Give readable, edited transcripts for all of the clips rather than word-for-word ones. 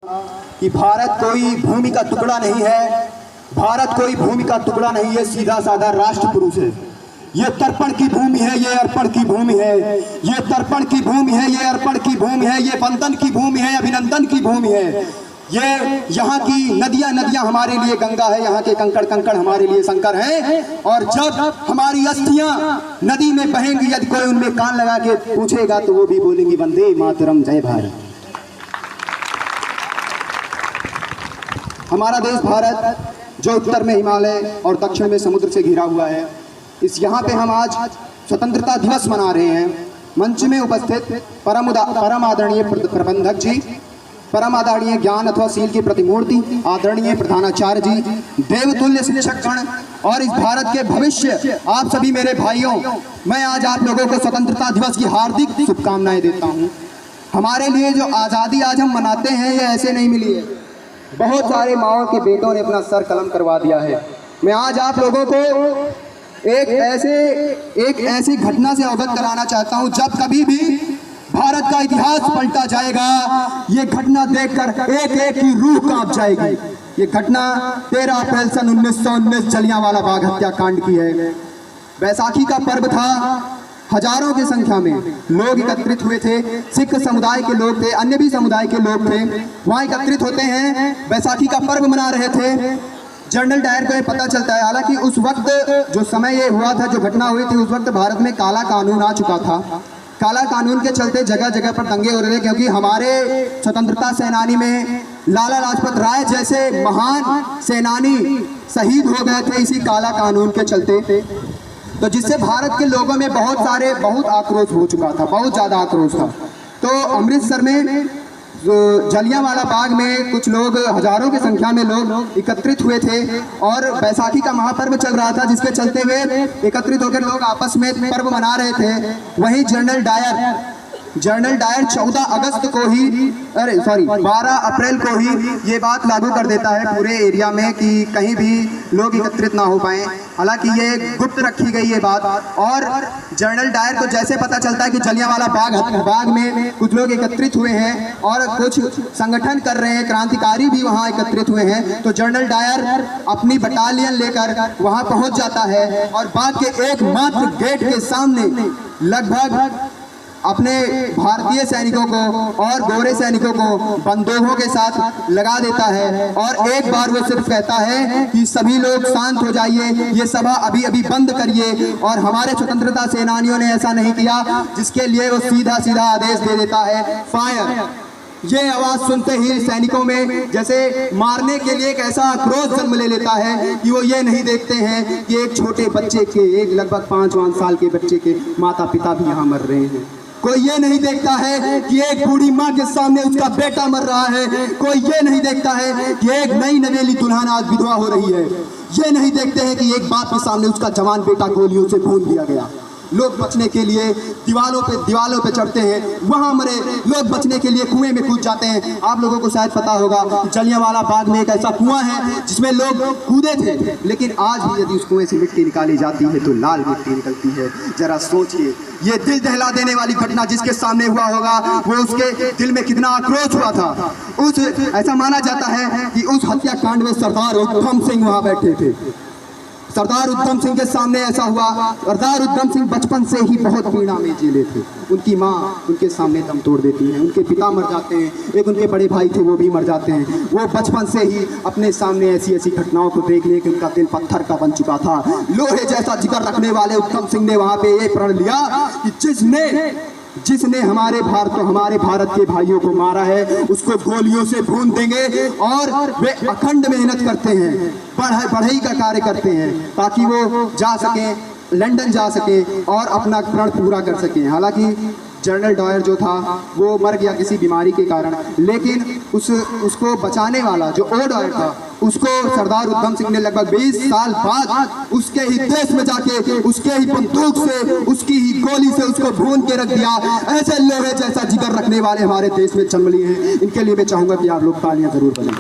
कि भारत कोई भूमि का टुकड़ा नहीं है, भारत कोई भूमि का टुकड़ा नहीं है, सीधा साधा राष्ट्र पुरुष है। ये तर्पण की भूमि है, ये अर्पण की भूमि है, ये तर्पण की भूमि है, ये अर्पण की भूमि है, ये वंदन की भूमि है, अभिनंदन की भूमि है। ये यहाँ की नदियाँ नदियाँ हमारे लिए गंगा है, यहाँ के कंकड़ कंकड़ हमारे लिए शंकर हैं। और जब हमारी अस्थियाँ नदी में बहेंगी, यदि कोई उनमें कान लगा के पूछेगा तो वो भी बोलेंगी वंदे मातरम, जय भारत। हमारा देश भारत जो उत्तर में हिमालय और दक्षिण में समुद्र से घिरा हुआ है, इस यहाँ पे हम आज स्वतंत्रता दिवस मना रहे हैं। मंच में उपस्थित परम आदरणीय प्रबंधक जी, परम आदरणीय ज्ञान अथवा शील की प्रतिमूर्ति आदरणीय प्रधानाचार्य जी, देवतुल्य शिक्षकगण और इस भारत के भविष्य आप सभी मेरे भाइयों, मैं आज आप लोगों को स्वतंत्रता दिवस की हार्दिक शुभकामनाएं देता हूँ। हमारे लिए जो आज़ादी आज हम मनाते हैं ये ऐसे नहीं मिली है, बहुत सारे माओ के बेटों ने अपना सर कलम करवा दिया है। मैं आज आप लोगों को एक ऐसी घटना से अवगत कराना चाहता हूं, जब कभी भी भारत का इतिहास पलटा जाएगा, ये घटना देखकर एक एक की रूह कांप जाएगी। ये घटना 13 अप्रैल सन 1919 जलियांवाला बाग हत्याकांड की है। बैसाखी का पर्व था, हजारों की संख्या में लोग एकत्रित हुए थे, सिख समुदाय के लोग थे, अन्य भी समुदाय के लोग थे, वहाँ एकत्रित होते हैं, बैसाखी का पर्व मना रहे थे। जनरल डायर को ये पता चलता है, हालांकि उस वक्त जो समय ये हुआ था, जो घटना हुई थी, उस वक्त भारत में काला कानून आ चुका था। काला कानून के चलते जगह जगह पर दंगे हो रहे थे, क्योंकि हमारे स्वतंत्रता सेनानी में लाला लाजपत राय जैसे महान सेनानी शहीद हो गए थे इसी काला कानून के चलते। तो जिससे भारत के लोगों में बहुत आक्रोश हो चुका था, बहुत ज़्यादा आक्रोश था। तो अमृतसर में जलियांवाला बाग में कुछ लोग, हजारों की संख्या में लोग एकत्रित हुए थे और बैसाखी का महापर्व चल रहा था, जिसके चलते हुए एकत्रित होकर लोग आपस में पर्व मना रहे थे। वहीं जनरल डायर 12 अप्रैल को ही ये बात लागू कर देता है पूरे एरिया में कि कहीं भी लोग एकत्रित ना हो पाएं। हालांकि ये गुप्त रखी गई ये बात, और जनरल डायर को जैसे पता चलता है कि जलियांवाला बाग में कुछ लोग एकत्रित हुए हैं और कुछ संगठन कर रहे हैं, क्रांतिकारी भी वहाँ एकत्रित हुए हैं, तो जनरल डायर अपनी बटालियन लेकर वहाँ पहुँच जाता है और बाग के एकमात्र गेट के सामने लगभग अपने भारतीय सैनिकों को और गोरे सैनिकों को बंदूकों के साथ लगा देता है और एक बार वो सिर्फ कहता है कि सभी लोग शांत हो जाइए, ये सभा अभी अभी बंद करिए। और हमारे स्वतंत्रता सेनानियों ने ऐसा नहीं किया, जिसके लिए वो सीधा सीधा आदेश दे देता है, फायर। ये आवाज़ सुनते ही सैनिकों में जैसे मारने के लिए एक ऐसा आक्रोश जन्म ले लेता है कि वो ये नहीं देखते हैं कि एक छोटे बच्चे के, एक लगभग 5 साल के बच्चे के माता पिता भी यहाँ मर रहे हैं। कोई ये नहीं देखता है कि एक बूढ़ी माँ के सामने उसका बेटा मर रहा है। कोई ये नहीं देखता है कि एक नई नवेली दुल्हन आज विधवा हो रही है। ये नहीं देखते हैं कि एक बाप के सामने उसका जवान बेटा गोलियों से भून दिया गया। लोग बचने के लिए दीवालों पे चढ़ते हैं, वहाँ मरे लोग बचने के लिए कुएं में कूद जाते हैं। आप लोगों को शायद पता होगा जलियांवाला बाग में एक ऐसा कुआं है जिसमें लोग कूदे थे, लेकिन आज भी यदि उस कुएं से मिट्टी निकाली जाती है तो लाल मिट्टी निकलती है। जरा सोचिए, ये दिल दहला देने वाली घटना जिसके सामने हुआ होगा, वो उसके दिल में कितना आक्रोश हुआ था। ऐसा माना जाता है कि उस हत्याकांड में सरदार उधम सिंह वहाँ बैठे थे। सरदार उधम सिंह के सामने ऐसा हुआ। सरदार उधम सिंह बचपन से ही बहुत पीड़ा में जीले थे। उनकी माँ उनके सामने दम तोड़ देती है, उनके पिता मर जाते हैं, एक उनके बड़े भाई थे वो भी मर जाते हैं। वो बचपन से ही अपने सामने ऐसी घटनाओं को देखने के उनका दिल पत्थर का बन चुका था। लोहे जैसा जिगर रखने वाले उधम सिंह ने वहाँ पे ये प्रण लिया कि जिसने हमारे भारत के भाइयों को मारा है उसको गोलियों से भून देंगे। और वे अखंड मेहनत करते हैं, बढ़ई का कार्य करते हैं, ताकि वो जा सके, लंदन जा सके और अपना प्रण पूरा कर सके। हालांकि जनरल डायर जो था वो मर गया किसी बीमारी के कारण, लेकिन उसको बचाने वाला जो ओ डायर था, उसको सरदार उधम सिंह ने लगभग 20 साल बाद उसके ही देश में जाके उसके ही बंदूक से, उसकी ही गोली से उसको भून के रख दिया। ऐसे लोहे जैसा जिगर रखने वाले हमारे देश में जन्म लिए हैं। इनके लिए मैं चाहूंगा कि आप लोग तालियां जरूर बजाएं।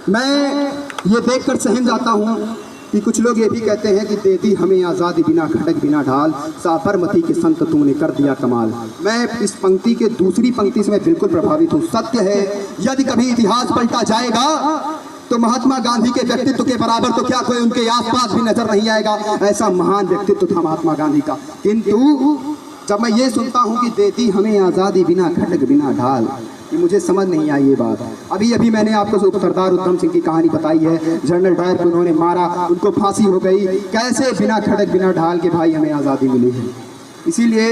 मैं ये देखकर सहम जाता हूँ कि कुछ लोग ये भी कहते हैं कि दे दी हमें आज़ादी बिना खड़क बिना ढाल, साबरमती के संत तूने कर दिया कमाल। मैं इस पंक्ति के दूसरी पंक्ति से मैं बिल्कुल प्रभावित हूँ। सत्य है, यदि कभी इतिहास पलटा जाएगा तो महात्मा गांधी के व्यक्तित्व के बराबर तो क्या कोई उनके आसपास भी नजर नहीं आएगा। ऐसा महान व्यक्तित्व था महात्मा गांधी का। किंतु जब मैं ये सुनता हूँ कि दे दी हमें आज़ादी बिना खड़क बिना ढाल, ये मुझे समझ नहीं आई ये बात। अभी मैंने आपको सरदार उधम सिंह की कहानी बताई है। जनरल डायर को उन्होंने मारा, उनको फांसी हो गई। कैसे बिना खड़क बिना ढाल के भाई हमें आज़ादी मिली है। इसीलिए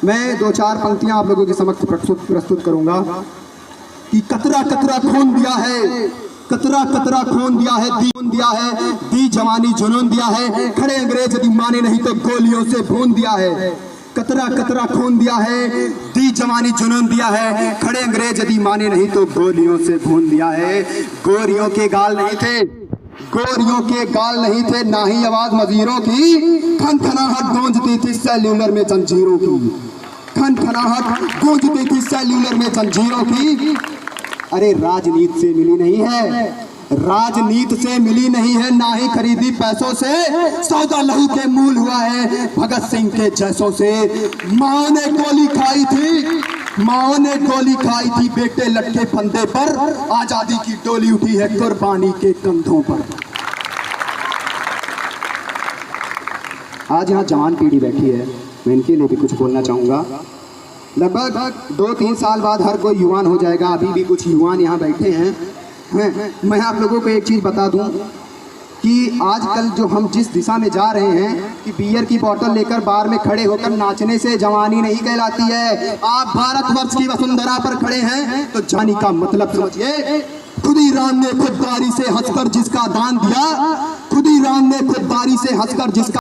मैं 2-4 पंक्तियां आप लोगों के समक्ष प्रस्तुत करूंगा कि कतरा कतरा खून दिया है, कतरा कतरा खून दिया है, दी जवानी जुनून दिया है, खड़े अंग्रेज यदि माने नहीं तो गोलियों से भून दिया है। कतरा कतरा खून दिया है, दी जवानी जुनून दिया है, खड़े अंग्रेज यदि माने नहीं तो गोलियों से भून दिया है। गोरियों के गाल नहीं थे, गोरियों के गाल नहीं थे, ना ही आवाज मजीरों की, खनखनाहट गूंजती थी सेल्यूलर में जंजीरों की, खनखनाहट गूंजती थी सेल्यूलर में जंजीरों की। अरे राजनीति से मिली नहीं है, राजनीति से मिली नहीं है, ना ही खरीदी पैसों से, सौदा लहू के मूल हुआ है भगत सिंह के जैसों से। माओ ने गोली खाई थी, माओ ने गोली खाई थी बेटे लटके फंदे पर, आजादी की डोली उठी है कुर्बानी के कंधों पर। आज यहाँ जवान पीढ़ी बैठी है, मैं इनके लिए भी कुछ बोलना चाहूँगा। लगभग 2-3 साल बाद हर कोई युवान हो जाएगा। अभी भी कुछ युवान यहाँ बैठे हैं। मैं आप लोगों को एक चीज़ बता दूं कि आजकल जो हम जिस दिशा में जा रहे हैं कि बियर की बोतल लेकर बार में खड़े होकर नाचने से जवानी नहीं कहलाती है। आप भारतवर्ष की वसुंधरा पर खड़े हैं तो जानी का मतलब समझिए। खुदीराम ने खुददारी से हंसकर जिसका दान दिया, खुदीराम ने खुददारी से हंसकर जिसका